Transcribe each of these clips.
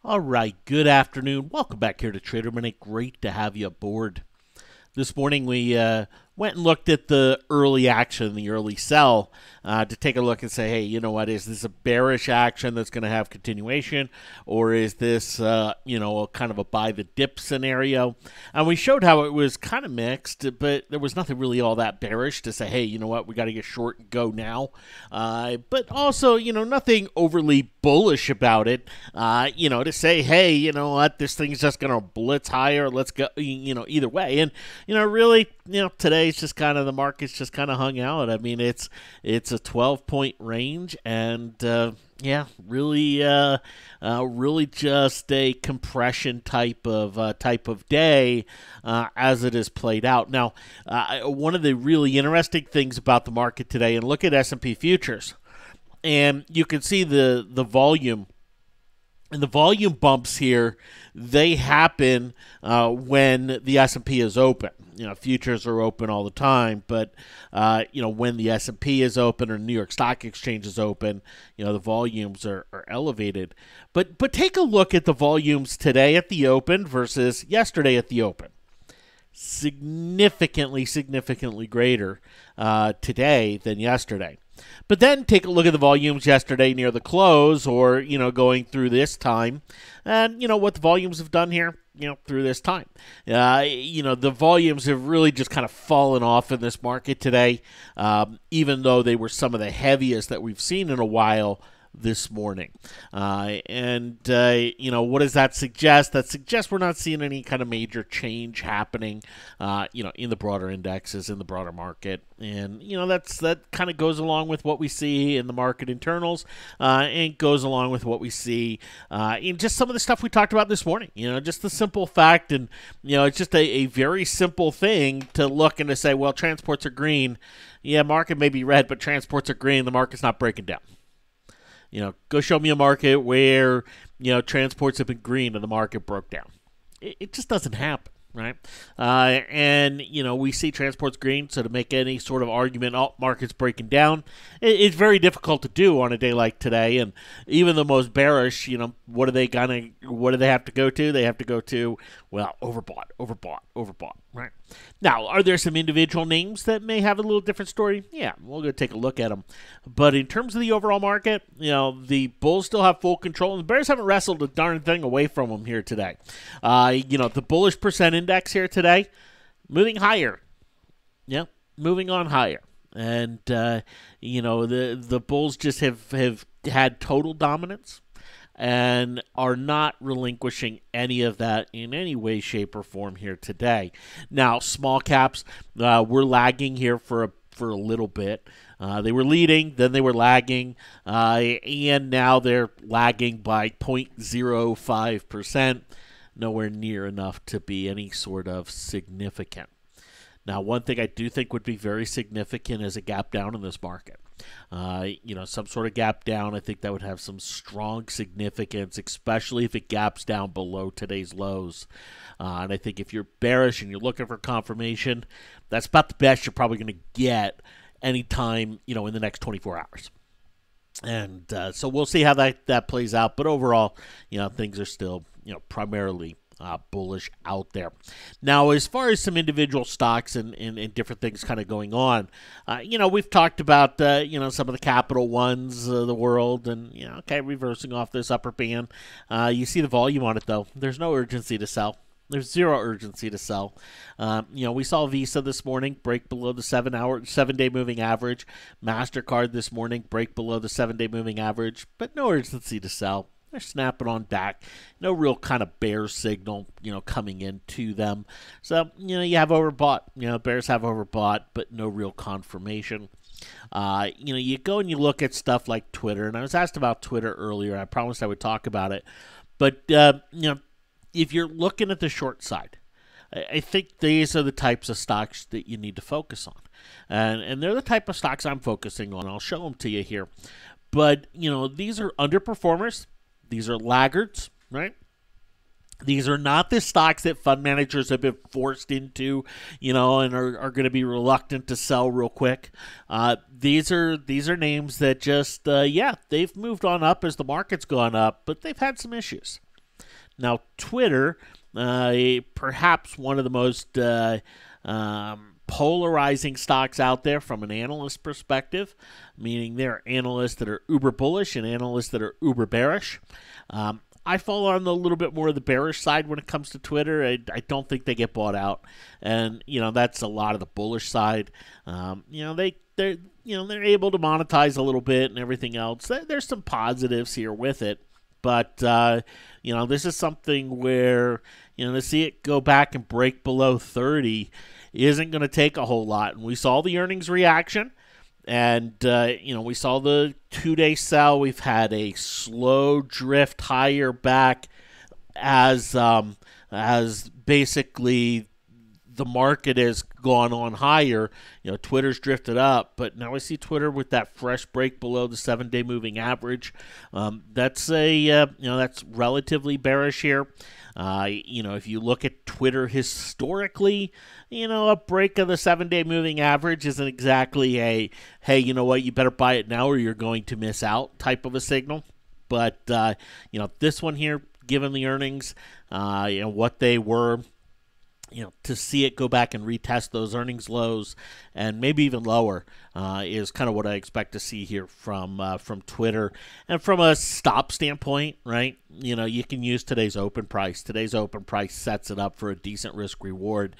All right, good afternoon. Welcome back here to Trader Minute. Great to have you aboard. This morning we went and looked at the early action, the early sell, to take a look and say, hey, you know what, is this a bearish action that's going to have continuation, or is this, a kind of a buy the dip scenario? And we showed how it was kind of mixed, but there was nothing really all that bearish to say, hey, you know what, we got to get short and go now. But also, nothing overly bullish about it, to say, hey, you know what, this thing's just going to blitz higher, let's go, either way. And, really, today's just kind of, the market's just kind of hung out. I mean, it's a 12-point range, and really just a compression type of day as it is played out. Now, one of the really interesting things about the market today, and look at S&P futures, and you can see the volume. And the volume bumps here, they happen when the S&P is open. Futures are open all the time, but when the S&P is open or New York Stock Exchange is open, the volumes are elevated. But take a look at the volumes today at the open versus yesterday at the open. Significantly greater today than yesterday. But then take a look at the volumes yesterday near the close, or, going through this time, and, what the volumes have done here, through this time. The volumes have really just kind of fallen off in this market today, even though they were some of the heaviest that we've seen in a while this morning. What does that suggest? That suggests we're not seeing any kind of major change happening, in the broader indexes, in the broader market. And, that kind of goes along with what we see in the market internals, and goes along with what we see in just some of the stuff we talked about this morning. Just the simple fact, and, it's just a very simple thing to look and to say, well, transports are green. Yeah, market may be red, but transports are green. The market's not breaking down. Go show me a market where, transports have been green and the market broke down. It just doesn't happen, right? We see transports green, so to make any sort of argument, market's breaking down, it's very difficult to do on a day like today. And even the most bearish, what do they have to go to? They have to go to, well, overbought, right? Now, are there some individual names that may have a little different story? Yeah, we'll go take a look at them. But in terms of the overall market, the bulls still have full control, and the bears haven't wrestled a darn thing away from them here today. The bullish percent index here today, moving higher. Yeah, moving on higher. And, the bulls just have had total dominance and are not relinquishing any of that in any way, shape, or form here today. Now, small caps, we're lagging here for a little bit. They were leading, then they were lagging, and now they're lagging by 0.05%, nowhere near enough to be any sort of significant. Now, one thing I do think would be very significant is a gap down in this market. Some sort of gap down. I think that would have some strong significance, especially if it gaps down below today's lows. And I think if you're bearish and you're looking for confirmation, that's about the best you're probably going to get anytime, in the next 24 hours. And so we'll see how that plays out. But overall, things are still, primarily bullish out there. Now, as far as some individual stocks and different things kind of going on, we've talked about, some of the capital ones of the world, and, reversing off this upper band. You see the volume on it, though. There's no urgency to sell. There's zero urgency to sell. We saw Visa this morning break below the 7-day moving average. MasterCard this morning break below the 7-day moving average, but no urgency to sell. They're snapping on back. No real kind of bear signal, coming into them. So, you have overbought. Bears have overbought, but no real confirmation. You go and you look at stuff like Twitter, and I was asked about Twitter earlier. I promised I would talk about it. But, if you're looking at the short side, I think these are the types of stocks that you need to focus on. And they're the type of stocks I'm focusing on. I'll show them to you here. But, these are underperformers. These are laggards, right? These are not the stocks that fund managers have been forced into, and are going to be reluctant to sell real quick. These are names that just, they've moved on up as the market's gone up, but they've had some issues. Now, Twitter, perhaps one of the most polarizing stocks out there from an analyst perspective, meaning there are analysts that are uber bullish and analysts that are uber bearish. I fall on a little bit more of the bearish side when it comes to Twitter. I don't think they get bought out, and that's a lot of the bullish side. They're able to monetize a little bit and everything else. There's some positives here with it, but this is something where to see it go back and break below 30 isn't going to take a whole lot. And we saw the earnings reaction. And, we saw the 2-day sell. We've had a slow drift higher back as basically the market has gone on higher. Twitter's drifted up, but now I see Twitter with that fresh break below the 7-day moving average. That's that's relatively bearish here. If you look at Twitter historically, a break of the 7-day moving average isn't exactly a, hey, you know what, you better buy it now or you're going to miss out type of a signal. But, this one here, given the earnings, what they were, to see it go back and retest those earnings lows and maybe even lower is kind of what I expect to see here from Twitter. And from a stop standpoint, right, you can use today's open price. Today's open price sets it up for a decent risk reward,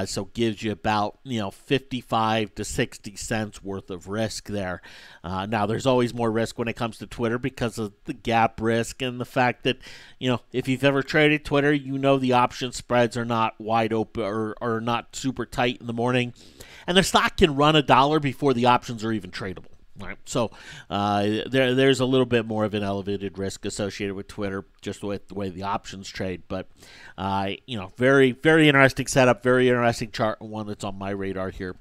so gives you about 55 to 60 cents worth of risk there. Now, there's always more risk when it comes to Twitter because of the gap risk and the fact that if you've ever traded Twitter, the option spreads are not wide open or are not super tight in the morning, and the stock can run $1 before the options are even tradable. Right, so there's a little bit more of an elevated risk associated with Twitter, just with the way the options trade. But very, very interesting setup, very interesting chart, and one that's on my radar here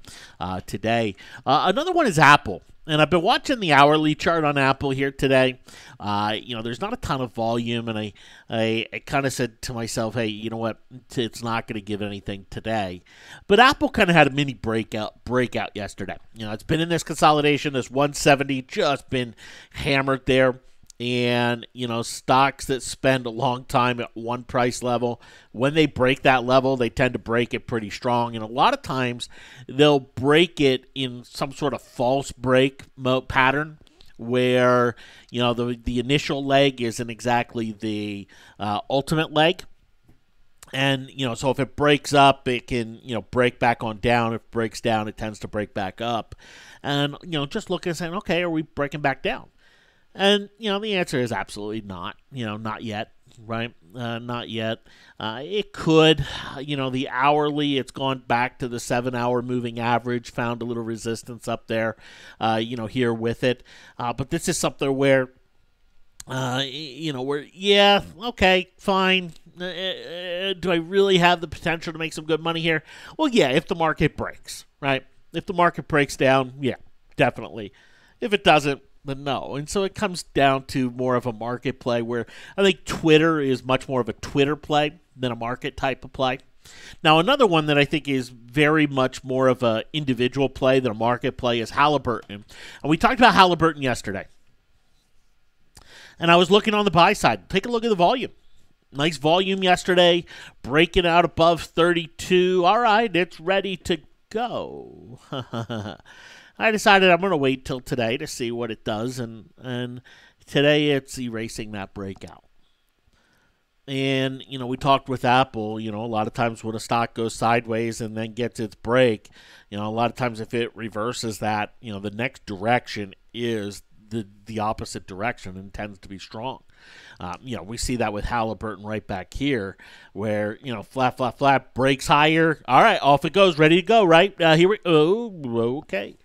today. Another one is Apple. And I've been watching the hourly chart on Apple here today. There's not a ton of volume, and I kind of said to myself, hey, you know what? It's not going to give anything today. But Apple kind of had a mini breakout yesterday. It's been in this consolidation, this 170, just been hammered there. And, stocks that spend a long time at one price level, when they break that level, they tend to break it pretty strong. And a lot of times, they'll break it in some sort of false break pattern where, the initial leg isn't exactly the ultimate leg. And, so if it breaks up, it can, break back on down. If it breaks down, it tends to break back up. And, just looking and saying, okay, are we breaking back down? And, the answer is absolutely not, not yet, right? Not yet. It could, the hourly, it's gone back to the 7-hour moving average, found a little resistance up there, here with it. But this is something where, yeah, okay, fine. Do I really have the potential to make some good money here? Well, yeah, if the market breaks, right? If the market breaks down, yeah, definitely. If it doesn't, then no. And so it comes down to more of a market play where I think Twitter is much more of a Twitter play than a market type of play. Now, another one that I think is very much more of an individual play than a market play is Halliburton. And we talked about Halliburton yesterday. And I was looking on the buy side. Take a look at the volume. Nice volume yesterday, breaking out above 32. All right, it's ready to go. I decided I'm going to wait till today to see what it does, and today it's erasing that breakout. And, we talked with Apple, a lot of times when a stock goes sideways and then gets its break, a lot of times if it reverses that, the next direction is the opposite direction and tends to be strong. We see that with Halliburton right back here where, flat, breaks higher. All right, off it goes, ready to go, right? Okay.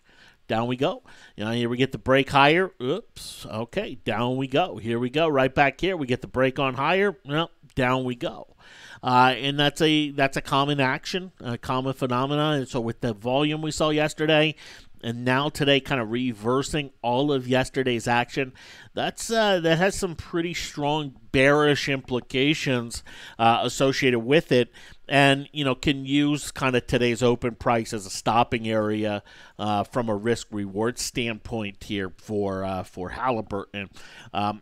Down we go. Here we get the break higher. Oops. Okay, down we go. Here we go. Right back here. We get the break on higher. Well, down we go. And that's a common action, a common phenomenon. And so with the volume we saw yesterday, and now today kind of reversing all of yesterday's action. That has some pretty strong bearish implications associated with it, and can use kind of today's open price as a stopping area from a risk reward standpoint here for Halliburton.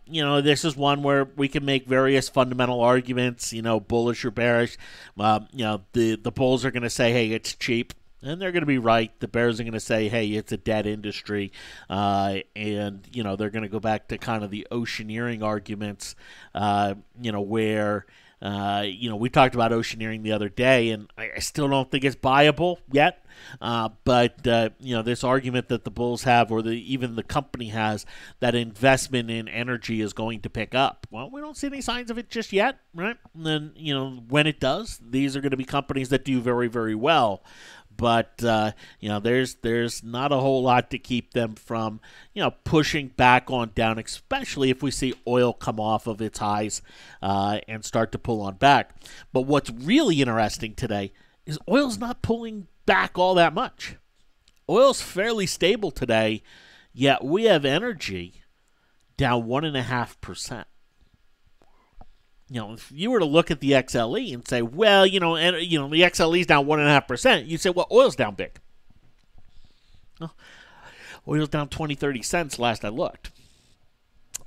This is one where we can make various fundamental arguments, bullish or bearish. The bulls are going to say, hey, it's cheap. And they're going to be right. The bears are going to say, hey, it's a dead industry. And, they're going to go back to kind of the oceaneering arguments, where, we talked about oceaneering the other day, and I still don't think it's buyable yet. But this argument that the bulls have, or even the company has, that investment in energy is going to pick up. Well, we don't see any signs of it just yet, right? And then, when it does, these are going to be companies that do very, very well. But, there's not a whole lot to keep them from, pushing back on down, especially if we see oil come off of its highs and start to pull on back. But what's really interesting today is oil's not pulling back all that much. Oil's fairly stable today, yet we have energy down 1.5%. If you were to look at the XLE and say, well, the XLE is down 1.5%, you'd say, well, oil's down big. Well, oil's down 20, 30 cents last I looked.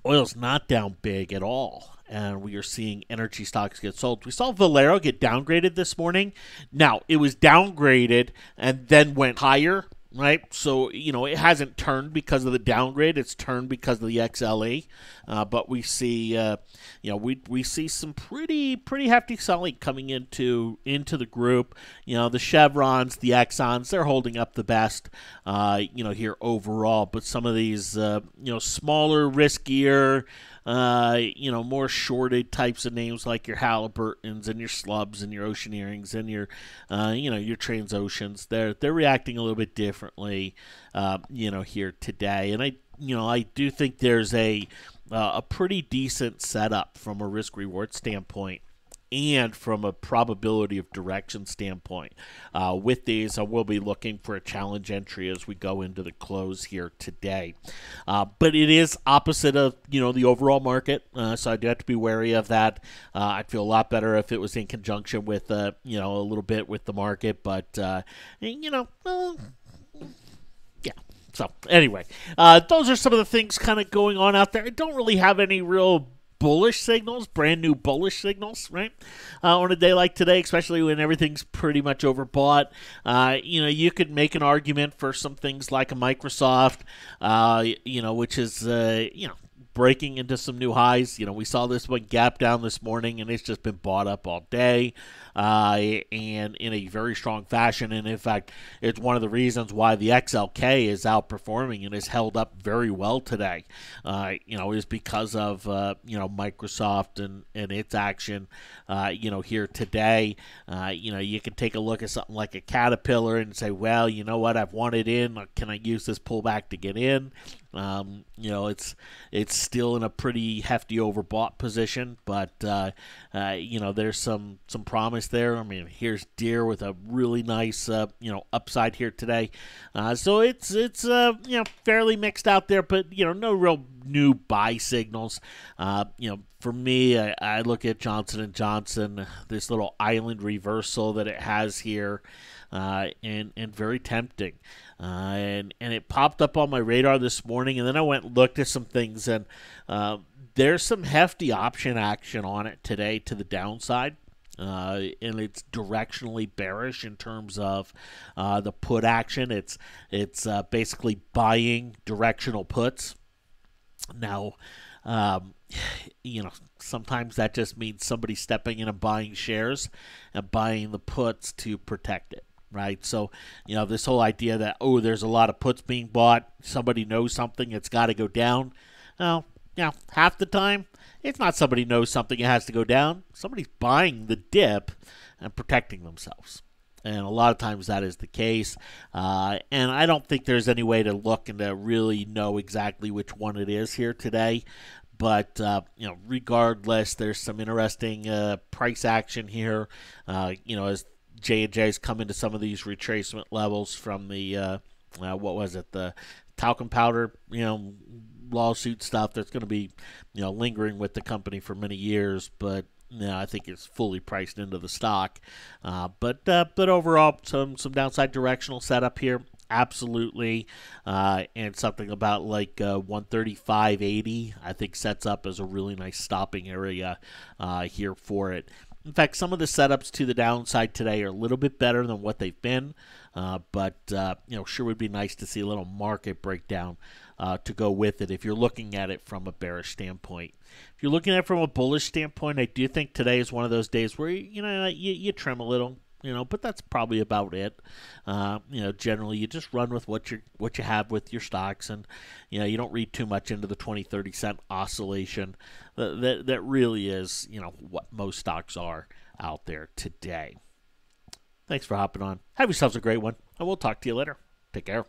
Oil's not down big at all, and we are seeing energy stocks get sold. We saw Valero get downgraded this morning. Now, it was downgraded and then went higher, right? So, it hasn't turned because of the downgrade. It's turned because of the XLE. But we see, we see some pretty hefty selling coming into the group. The Chevrons, the Exxons, they're holding up the best, here overall. But some of these, smaller, riskier, more shorted types of names like your Halliburtons and your Slubs and your Oceaneerings and your, your Transoceans, they're reacting a little bit differently, here today. And I do think there's a pretty decent setup from a risk reward standpoint and from a probability of direction standpoint. With these, I will be looking for a challenge entry as we go into the close here today. But it is opposite of, the overall market, so I do have to be wary of that. I'd feel a lot better if it was in conjunction with, a little bit with the market, but, yeah. So, anyway, those are some of the things kind of going on out there. I don't really have any real bullish signals, brand new bullish signals, right? On a day like today, especially when everything's pretty much overbought. You could make an argument for some things like a Microsoft, which is, breaking into some new highs. We saw this one gap down this morning, and it's just been bought up all day, and in a very strong fashion. And in fact, it's one of the reasons why the XLK is outperforming and is held up very well today. Is because of Microsoft and its action. Here today, you can take a look at something like a Caterpillar and say, well, you know what, I've wanted in. Can I use this pullback to get in? It's still in a pretty hefty overbought position, but there's some promise there. I mean, here's Deere with a really nice upside here today. So it's fairly mixed out there, but no real new buy signals. For me, I look at Johnson & Johnson, this little island reversal that it has here, and very tempting. And it popped up on my radar this morning, and then I went and looked at some things, and there's some hefty option action on it today to the downside. And it's directionally bearish in terms of the put action. It's basically buying directional puts. Now, sometimes that just means somebody stepping in and buying shares and buying the puts to protect it. Right, so this whole idea that there's a lot of puts being bought, somebody knows something, it's got to go down. Well, half the time it's not somebody knows something, it has to go down. Somebody's buying the dip and protecting themselves, and a lot of times that is the case. And I don't think there's any way to look and to really know exactly which one it is here today. But regardless, there's some interesting price action here. As J&J's come into some of these retracement levels from the what was it, the talcum powder, lawsuit stuff that's going to be, lingering with the company for many years, but I think it's fully priced into the stock. But overall, some downside directional setup here. Absolutely, and something about like 135.80, I think sets up as a really nice stopping area here for it. In fact, some of the setups to the downside today are a little bit better than what they've been, but sure would be nice to see a little market breakdown to go with it if you're looking at it from a bearish standpoint. If you're looking at it from a bullish standpoint, I do think today is one of those days where you trim a little. But that's probably about it. Generally you just run with what you have with your stocks, and you don't read too much into the 20-30 cent oscillation. That really is what most stocks are out there today. Thanks for hopping on. Have yourselves a great one, and we'll talk to you later. Take care.